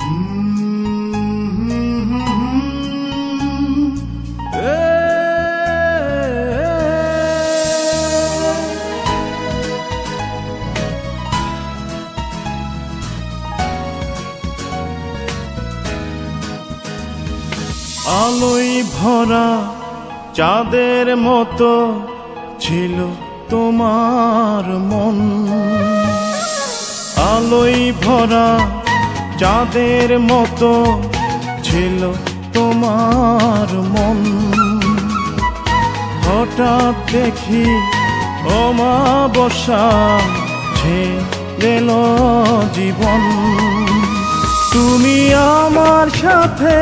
আলোয় ভরা চাঁদের মতো ছিল তোমার মন, আলোয় ভরা চাঁদের মতো ছিল তোমার মন। হঠাৎ দেখি অমাবস্যা ছেয়ে গেল জীবন। তুমি আমার সাথে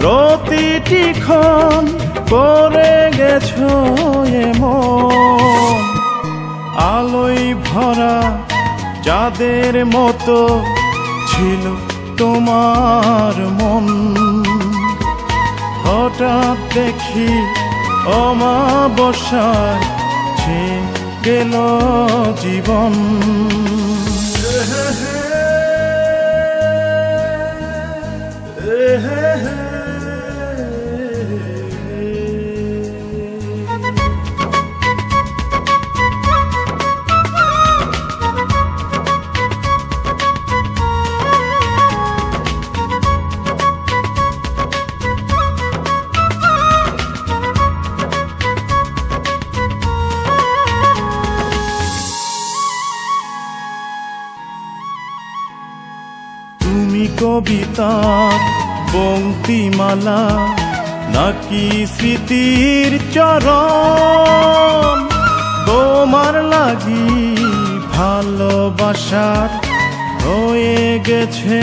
প্রতিটি ক্ষণ করে গেছো এমন। আলোয় ভরা চাঁদের মতো ছিল তোমার মন। হঠাৎ দেখি অমাবস্যায় ছেয়ে গেল জীবন। তুমি কবিতার পংক্তিমালা নাকি স্মৃতির চরণ? তোমার লাগি ভালোবাসার হয়ে গেছে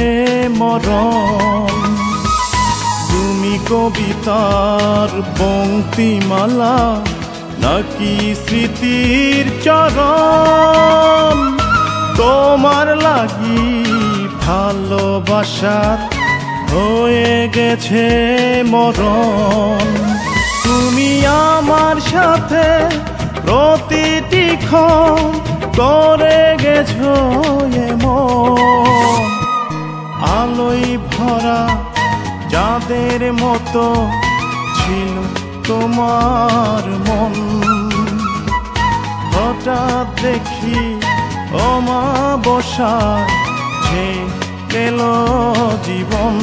মরণ। তুমি কবিতার পংক্তিমালা নাকি স্মৃতির চরণ? তোমার লাগি ভালোবাসার হয়ে গেছে মরণ। তুমি আমার সাথে প্রতিটি ক্ষণ করে গেছো এমন। আলোয় ভরা চাঁদের মতো ছিল তোমার মন। হঠাৎ দেখি অমাবস্যায় ছেয়ে গেল জীবন।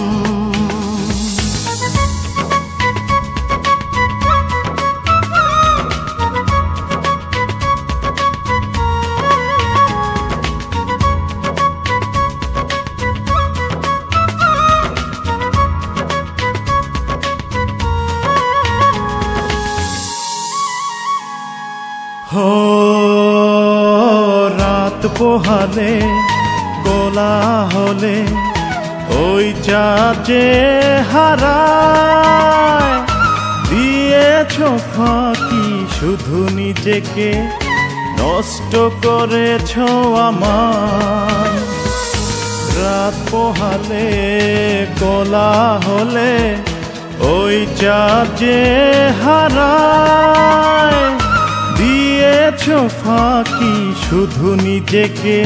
রাত পোহালে কোলাহলে ওই চাঁদ যে হারায়, দিয়েছো ফাঁকি শুধু নিজেকে নষ্ট করেছো আমার। রাত পোহালে কোলাহলে ওই চাঁদ যে হারায়, দিয়েছো ফাঁকি শুধু নিজেকে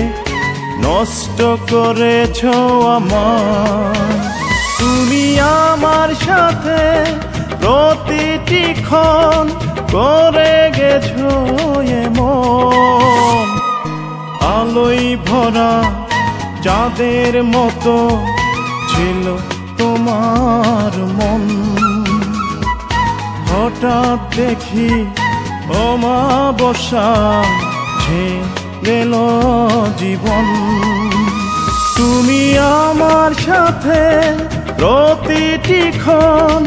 নষ্ট করেছো আমার। তুমি আমার সাথে প্রতিটি ক্ষণ করে গেছো এমন। আলোয় ভরা চাঁদের মতো ছিল তোমার মন। হঠাৎ দেখি অমাবস্যা ছেয়ে গেল জীবন। তুমি আমার সাথে প্রতিটি ক্ষণ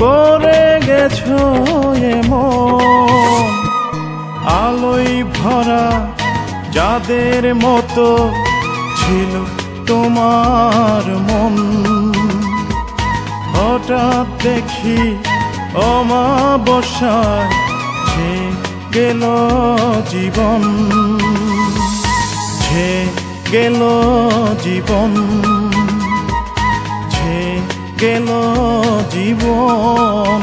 করে গেছো এমন। আলোয় ভরা চাঁদের মতো ছিল তোমার মন। হঠাৎ দেখি অমাবস্যায় ছেয়ে গেল জীবন। ছেয়ে গেল জীবন, ছেয়ে গেল জীবন।